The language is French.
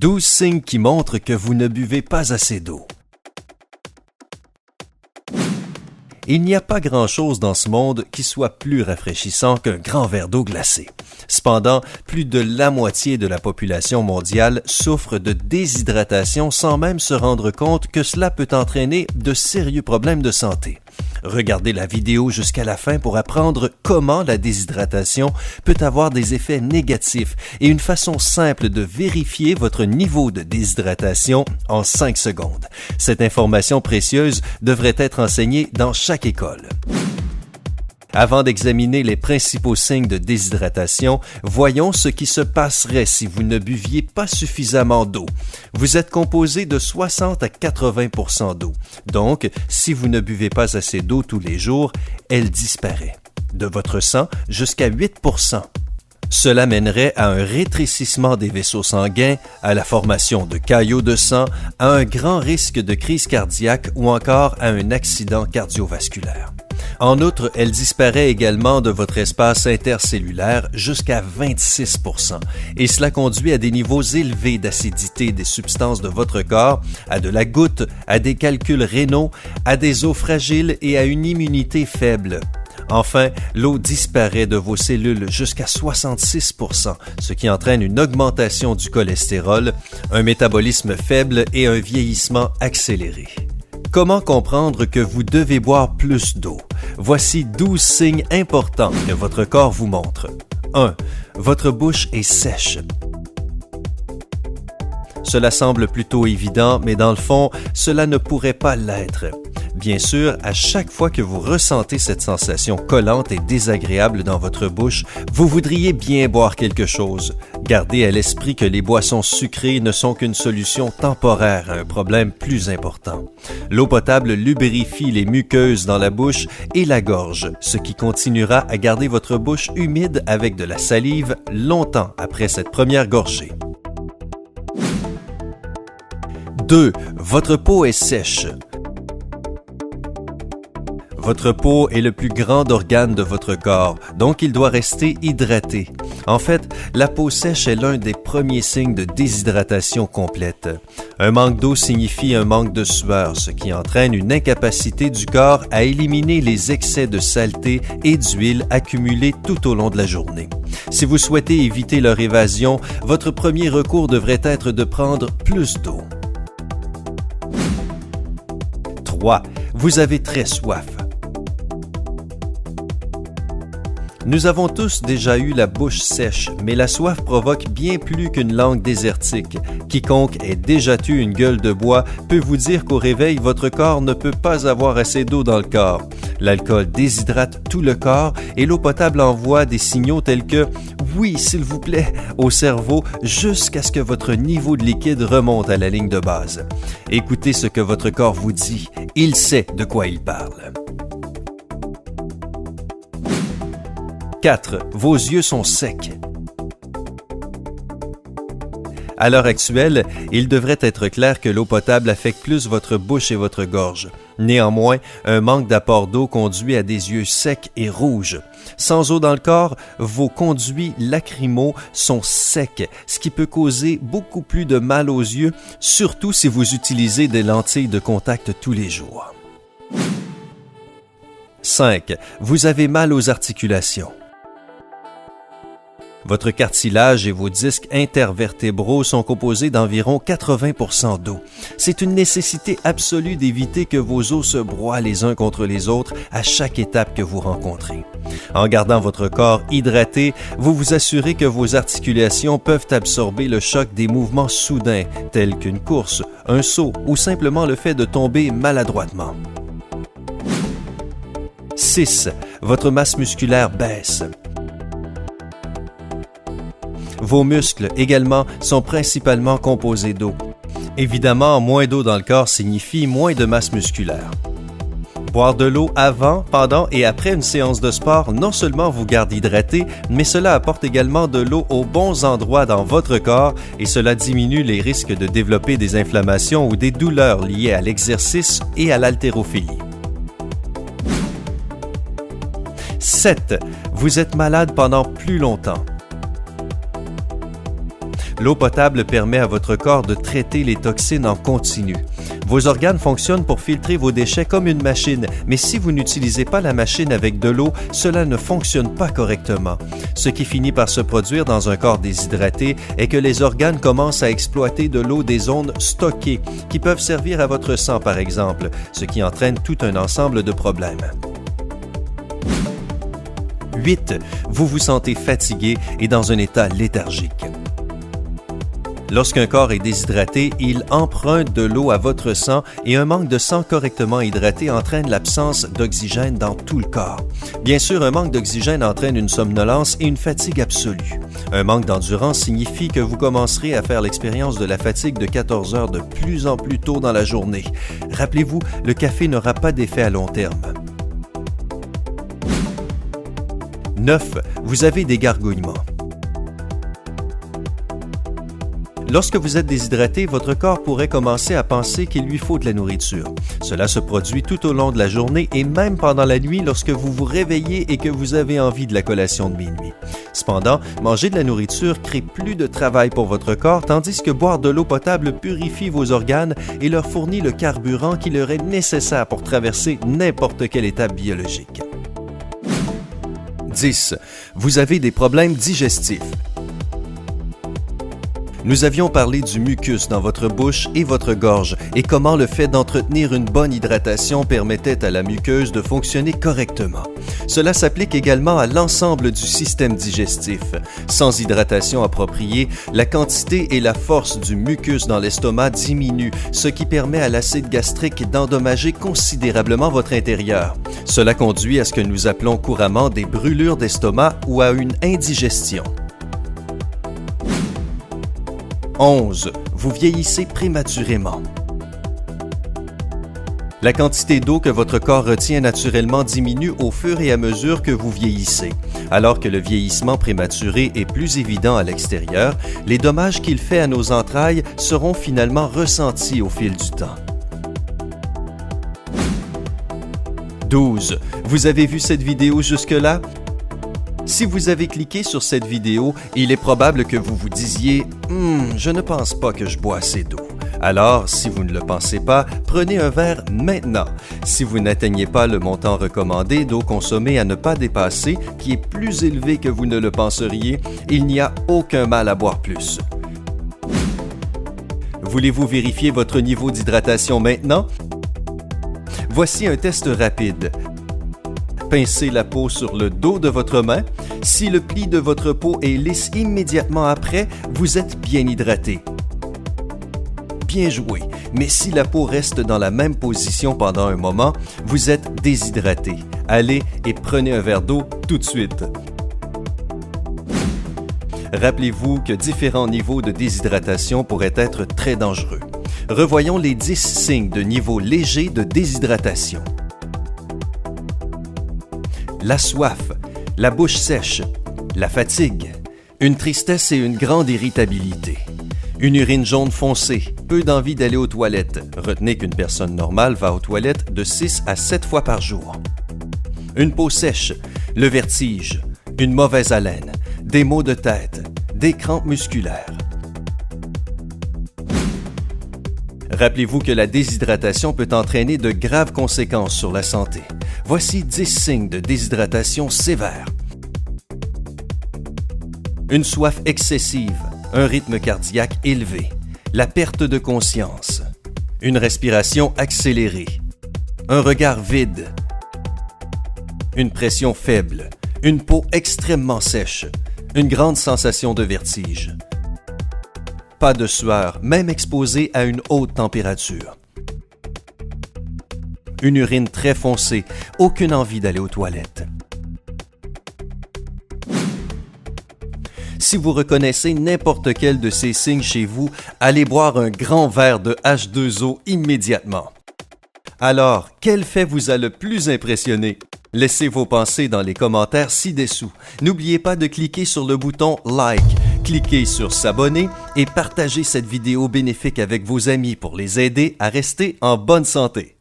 12 signes qui montrent que vous ne buvez pas assez d'eau. Il n'y a pas grand-chose dans ce monde qui soit plus rafraîchissant qu'un grand verre d'eau glacée. Cependant, plus de la moitié de la population mondiale souffre de déshydratation sans même se rendre compte que cela peut entraîner de sérieux problèmes de santé. Regardez la vidéo jusqu'à la fin pour apprendre comment la déshydratation peut avoir des effets négatifs et une façon simple de vérifier votre niveau de déshydratation en 5 secondes. Cette information précieuse devrait être enseignée dans chaque école. Avant d'examiner les principaux signes de déshydratation, voyons ce qui se passerait si vous ne buviez pas suffisamment d'eau. Vous êtes composé de 60 à 80% d'eau. Donc, si vous ne buvez pas assez d'eau tous les jours, elle disparaît. De votre sang, jusqu'à 8%. Cela mènerait à un rétrécissement des vaisseaux sanguins, à la formation de caillots de sang, à un grand risque de crise cardiaque ou encore à un accident cardiovasculaire. En outre, elle disparaît également de votre espace intercellulaire jusqu'à 26%, et cela conduit à des niveaux élevés d'acidité des substances de votre corps, à de la goutte, à des calculs rénaux, à des os fragiles et à une immunité faible. Enfin, l'eau disparaît de vos cellules jusqu'à 66%, ce qui entraîne une augmentation du cholestérol, un métabolisme faible et un vieillissement accéléré. Comment comprendre que vous devez boire plus d'eau? Voici 12 signes importants que votre corps vous montre. 1. Votre bouche est sèche. Cela semble plutôt évident, mais dans le fond, cela ne pourrait pas l'être. Bien sûr, à chaque fois que vous ressentez cette sensation collante et désagréable dans votre bouche, vous voudriez bien boire quelque chose. Gardez à l'esprit que les boissons sucrées ne sont qu'une solution temporaire à un problème plus important. L'eau potable lubrifie les muqueuses dans la bouche et la gorge, ce qui continuera à garder votre bouche humide avec de la salive longtemps après cette première gorgée. 2. Votre peau est sèche. Votre peau est le plus grand organe de votre corps, donc il doit rester hydraté. En fait, la peau sèche est l'un des premiers signes de déshydratation complète. Un manque d'eau signifie un manque de sueur, ce qui entraîne une incapacité du corps à éliminer les excès de saleté et d'huile accumulés tout au long de la journée. Si vous souhaitez éviter leur évasion, votre premier recours devrait être de prendre plus d'eau. 3. Vous avez très soif. Nous avons tous déjà eu la bouche sèche, mais la soif provoque bien plus qu'une langue désertique. Quiconque ait déjà eu une gueule de bois peut vous dire qu'au réveil, votre corps ne peut pas avoir assez d'eau dans le corps. L'alcool déshydrate tout le corps et l'eau potable envoie des signaux tels que « oui, s'il vous plaît » au cerveau jusqu'à ce que votre niveau de liquide remonte à la ligne de base. Écoutez ce que votre corps vous dit. Il sait de quoi il parle. 4. Vos yeux sont secs. À l'heure actuelle, il devrait être clair que l'eau potable affecte plus votre bouche et votre gorge. Néanmoins, un manque d'apport d'eau conduit à des yeux secs et rouges. Sans eau dans le corps, vos conduits lacrymaux sont secs, ce qui peut causer beaucoup plus de mal aux yeux, surtout si vous utilisez des lentilles de contact tous les jours. 5. Vous avez mal aux articulations. Votre cartilage et vos disques intervertébraux sont composés d'environ 80% d'eau. C'est une nécessité absolue d'éviter que vos os se broient les uns contre les autres à chaque étape que vous rencontrez. En gardant votre corps hydraté, vous vous assurez que vos articulations peuvent absorber le choc des mouvements soudains, tels qu'une course, un saut ou simplement le fait de tomber maladroitement. 6. Votre masse musculaire baisse. Vos muscles également sont principalement composés d'eau. Évidemment, moins d'eau dans le corps signifie moins de masse musculaire. Boire de l'eau avant, pendant et après une séance de sport non seulement vous garde hydraté, mais cela apporte également de l'eau aux bons endroits dans votre corps et cela diminue les risques de développer des inflammations ou des douleurs liées à l'exercice et à l'haltérophilie. 7. Vous êtes malade pendant plus longtemps. L'eau potable permet à votre corps de traiter les toxines en continu. Vos organes fonctionnent pour filtrer vos déchets comme une machine, mais si vous n'utilisez pas la machine avec de l'eau, cela ne fonctionne pas correctement. Ce qui finit par se produire dans un corps déshydraté est que les organes commencent à exploiter de l'eau des zones stockées, qui peuvent servir à votre sang par exemple, ce qui entraîne tout un ensemble de problèmes. 8. Vous vous sentez fatigué et dans un état léthargique. Lorsqu'un corps est déshydraté, il emprunte de l'eau à votre sang et un manque de sang correctement hydraté entraîne l'absence d'oxygène dans tout le corps. Bien sûr, un manque d'oxygène entraîne une somnolence et une fatigue absolue. Un manque d'endurance signifie que vous commencerez à faire l'expérience de la fatigue de 14 heures de plus en plus tôt dans la journée. Rappelez-vous, le café n'aura pas d'effet à long terme. 9. Vous avez des gargouillements. Lorsque vous êtes déshydraté, votre corps pourrait commencer à penser qu'il lui faut de la nourriture. Cela se produit tout au long de la journée et même pendant la nuit lorsque vous vous réveillez et que vous avez envie de la collation de minuit. Cependant, manger de la nourriture crée plus de travail pour votre corps, tandis que boire de l'eau potable purifie vos organes et leur fournit le carburant qui leur est nécessaire pour traverser n'importe quelle étape biologique. 10. Vous avez des problèmes digestifs. Nous avions parlé du mucus dans votre bouche et votre gorge et comment le fait d'entretenir une bonne hydratation permettait à la muqueuse de fonctionner correctement. Cela s'applique également à l'ensemble du système digestif. Sans hydratation appropriée, la quantité et la force du mucus dans l'estomac diminuent, ce qui permet à l'acide gastrique d'endommager considérablement votre intérieur. Cela conduit à ce que nous appelons couramment des brûlures d'estomac ou à une indigestion. 11. Vous vieillissez prématurément. La quantité d'eau que votre corps retient naturellement diminue au fur et à mesure que vous vieillissez. Alors que le vieillissement prématuré est plus évident à l'extérieur, les dommages qu'il fait à nos entrailles seront finalement ressentis au fil du temps. 12. Vous avez vu cette vidéo jusque-là? Si vous avez cliqué sur cette vidéo, il est probable que vous vous disiez « je ne pense pas que je bois assez d'eau ». Alors, si vous ne le pensez pas, prenez un verre maintenant. Si vous n'atteignez pas le montant recommandé d'eau consommée à ne pas dépasser, qui est plus élevé que vous ne le penseriez, il n'y a aucun mal à boire plus. Voulez-vous vérifier votre niveau d'hydratation maintenant? Voici un test rapide. Pincez la peau sur le dos de votre main. Si le pli de votre peau est lisse immédiatement après, vous êtes bien hydraté. Bien joué, mais si la peau reste dans la même position pendant un moment, vous êtes déshydraté. Allez et prenez un verre d'eau tout de suite. Rappelez-vous que différents niveaux de déshydratation pourraient être très dangereux. Revoyons les 10 signes de niveau léger de déshydratation. La soif, la bouche sèche, la fatigue, une tristesse et une grande irritabilité, une urine jaune foncée, peu d'envie d'aller aux toilettes. Retenez qu'une personne normale va aux toilettes de 6 à 7 fois par jour. Une peau sèche, le vertige, une mauvaise haleine, des maux de tête, des crampes musculaires. Rappelez-vous que la déshydratation peut entraîner de graves conséquences sur la santé. Voici 10 signes de déshydratation sévère. Une soif excessive, un rythme cardiaque élevé, la perte de conscience, une respiration accélérée, un regard vide, une pression faible, une peau extrêmement sèche, une grande sensation de vertige. Pas de sueur, même exposée à une haute température. Une urine très foncée, aucune envie d'aller aux toilettes. Si vous reconnaissez n'importe quel de ces signes chez vous, allez boire un grand verre de H2O immédiatement. Alors, quel fait vous a le plus impressionné? Laissez vos pensées dans les commentaires ci-dessous. N'oubliez pas de cliquer sur le bouton « Like ». Cliquez sur « S'abonner » et partagez cette vidéo bénéfique avec vos amis pour les aider à rester en bonne santé.